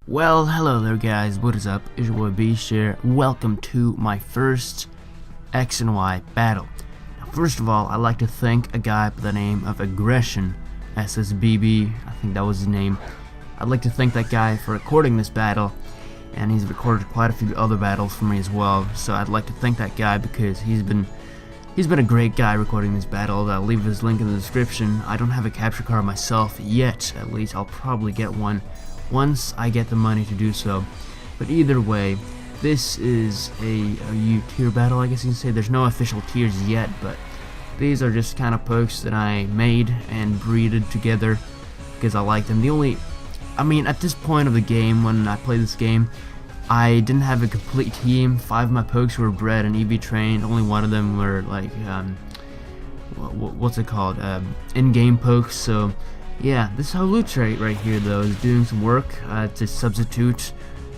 Well, hello there guys, what is up? It's your boy Beast here. Welcome to my first X and Y battle. Now, first of all, I'd like to thank a guy by the name of Aggressionssbb, I think that was his name. I'd like to thank that guy for recording this battle, and he's recorded quite a few other battles for me as well, so I'd like to thank that guy because he's been a great guy recording this battle. I'll leave his link in the description. I don't have a capture card myself yet, at least. I'll probably get one once I get the money to do so. But either way, this is a tier battle, I guess you can say. There's no official tiers yet, but these are just kind of pokes that I made and breeded together because I like them. At this point of the game, when I play this game, I didn't have a complete team. 5 of my pokes were bred and EV trained. Only one of them were like, what's it called? In-game pokes. So yeah, this Holu trait right here though is doing some work. It's a substitute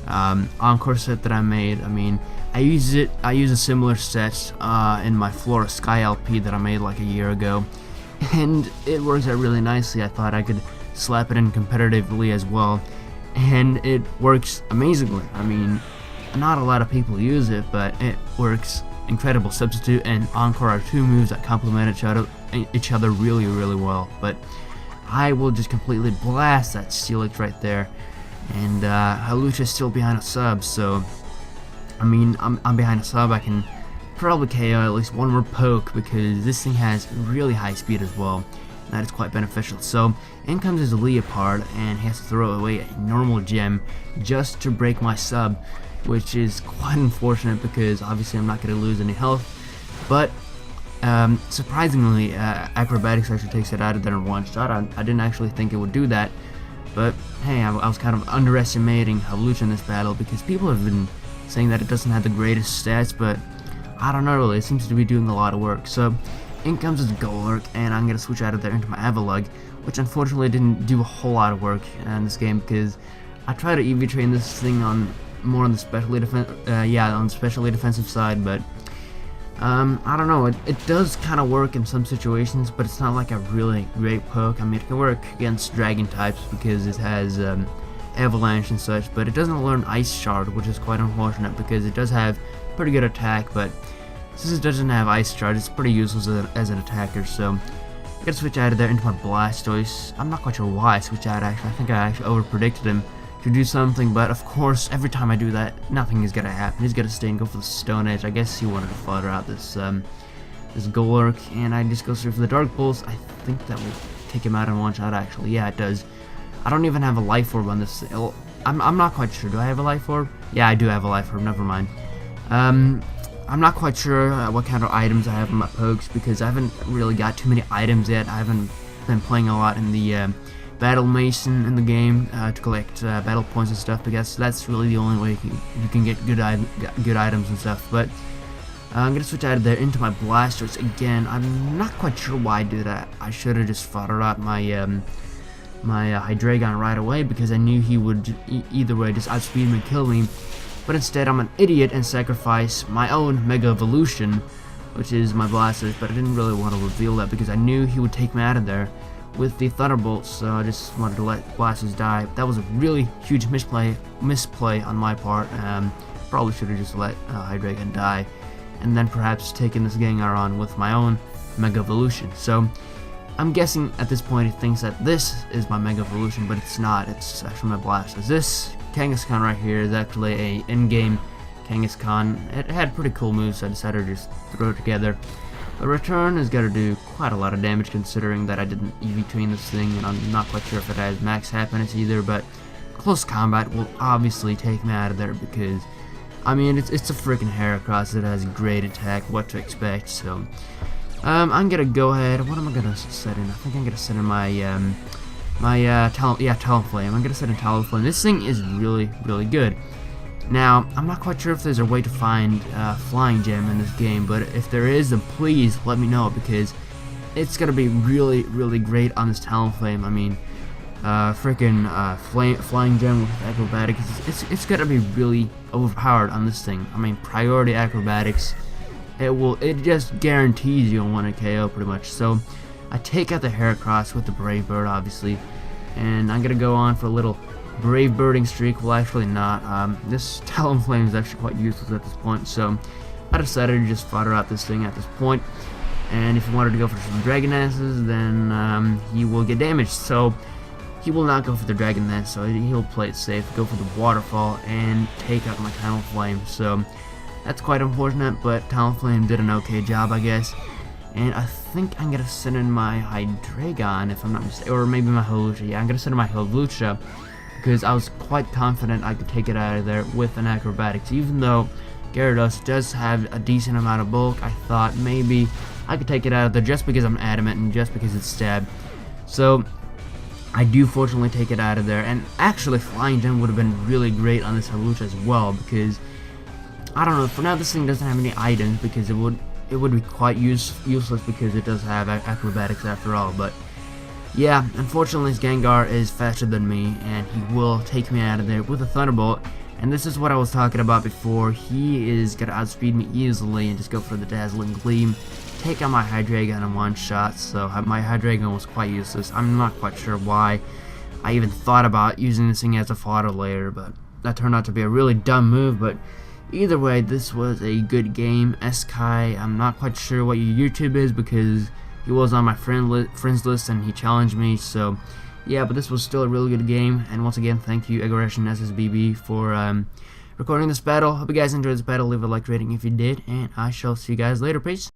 encore set that I made. I use a similar set in my Flora Sky LP that I made like a year ago, and it works out really nicely. I thought I could slap it in competitively as well, and it works amazingly. Not a lot of people use it, but it works. Incredible substitute and encore are two moves that complement each other really well. But I will just completely blast that Steelix right there, and Halucha's still behind a sub, so I'm behind a sub. I can probably KO at least one more poke because this thing has really high speed as well. That is quite beneficial. So in comes his Leopard, and he has to throw away a normal gem just to break my sub, which is quite unfortunate because obviously I'm not going to lose any health. But surprisingly, Acrobatics actually takes it out of there in one shot. I didn't actually think it would do that, but hey, I was kind of underestimating Halucha in this battle because people have been saying that it doesn't have the greatest stats, but I don't know really, it seems to be doing a lot of work. So in comes his Golurk, and I'm going to switch out of there into my Avalugg, which unfortunately didn't do a whole lot of work in this game because I tried to EV train this thing on the specially defensive side, but I don't know, it does kind of work in some situations, but it's not like a really great poke. It can work against dragon types because it has avalanche and such, but it doesn't learn Ice Shard, which is quite unfortunate because it does have pretty good attack, but since it doesn't have Ice Shard, it's pretty useless as an attacker. So I'm gonna switch out of there into my Blastoise. I'm not quite sure why I switched out actually. I think I actually over-predicted him to do something, but of course every time I do that, nothing is gonna happen. He's gonna stay and go for the Stone Edge. I guess he wanted to flutter out this Golurk, and I just go straight for the Dark Pulse. I think that will take him out in one shot actually. Yeah, it does. I don't even have a Life Orb on this thing. Well, I'm not quite sure. Do I have a Life Orb? Yeah, I do have a Life Orb, never mind. I'm not quite sure what kind of items I have in my pokes because I haven't really got too many items yet. I haven't been playing a lot in the Battle Mason in the game to collect battle points and stuff, because that's really the only way you can get good items and stuff. But I'm gonna switch out of there into my Blastoise again. I'm not quite sure why I do that. I should have just foddered out my Hydreigon right away because I knew he would either way just outspeed me and kill me. But instead, I'm an idiot and sacrifice my own Mega Evolution, which is my Blastoise, but I didn't really want to reveal that because I knew he would take me out of there with the Thunderbolt, so I just wanted to let Blastoise die. That was a really huge misplay on my part. Probably should have just let Hydreigon die, and then perhaps taken this Gengar on with my own Mega Evolution. So I'm guessing at this point he thinks that this is my Mega Evolution, but it's not. It's actually my Blastoise. This Kangaskhan right here is actually a in-game Kangaskhan. It had pretty cool moves, so I decided to just throw it together. The return is going to do quite a lot of damage considering that I didn't EV train this thing, and I'm not quite sure if it has max happiness either, but close combat will obviously take me out of there because it's a freaking Heracross. It has great attack, what to expect. So I'm gonna go ahead. What am I gonna set in? I think I'm gonna set in my Talonflame. I'm gonna set in Talonflame. This thing is really good. Now, I'm not quite sure if there's a way to find Flying Gem in this game, but if there is, then please let me know because it's gonna be really great on this Talonflame. Flying Gem with Acrobatics, it's gonna be really overpowered on this thing. Priority Acrobatics, it just guarantees you'll want to KO pretty much. So I take out the Heracross with the Brave Bird, obviously, and I'm gonna go on for a little Brave Birding Streak, well actually not. This Talonflame is actually quite useless at this point, so I decided to just fodder out this thing at this point. And if he wanted to go for some Dragonances, then he will get damaged, so he will not go for the Dragon Dance, so he'll play it safe, go for the Waterfall, and take out my Talonflame. So that's quite unfortunate, but Talonflame did an okay job, I guess. And I think I'm gonna send in my Hydreigon, if I'm not mistaken, or maybe my Holucha. Yeah, I'm gonna send in my Holucha, because I was quite confident I could take it out of there with an Acrobatics. Even though Gyarados does have a decent amount of bulk, I thought maybe I could take it out of there just because I'm adamant and just because it's Stab. So I do fortunately take it out of there, and actually Flying Gem would have been really great on this Holucha as well, because I don't know, for now this thing doesn't have any items, because it would be quite useless because it does have Acrobatics after all. But yeah, unfortunately his Gengar is faster than me, and he will take me out of there with a Thunderbolt. And this is what I was talking about before. He is gonna outspeed me easily and just go for the Dazzling Gleam, take out my Hydreigon in one shot. So my Hydreigon was quite useless. I'm not quite sure why I even thought about using this thing as a fodder layer, but that turned out to be a really dumb move. But either way, this was a good game. Eski, I'm not quite sure what your YouTube is, because he was on my friends list and he challenged me. So yeah, but this was still a really good game. And once again, thank you Aggressionssbb for recording this battle. Hope you guys enjoyed this battle. Leave a like rating if you did, and I shall see you guys later. Peace.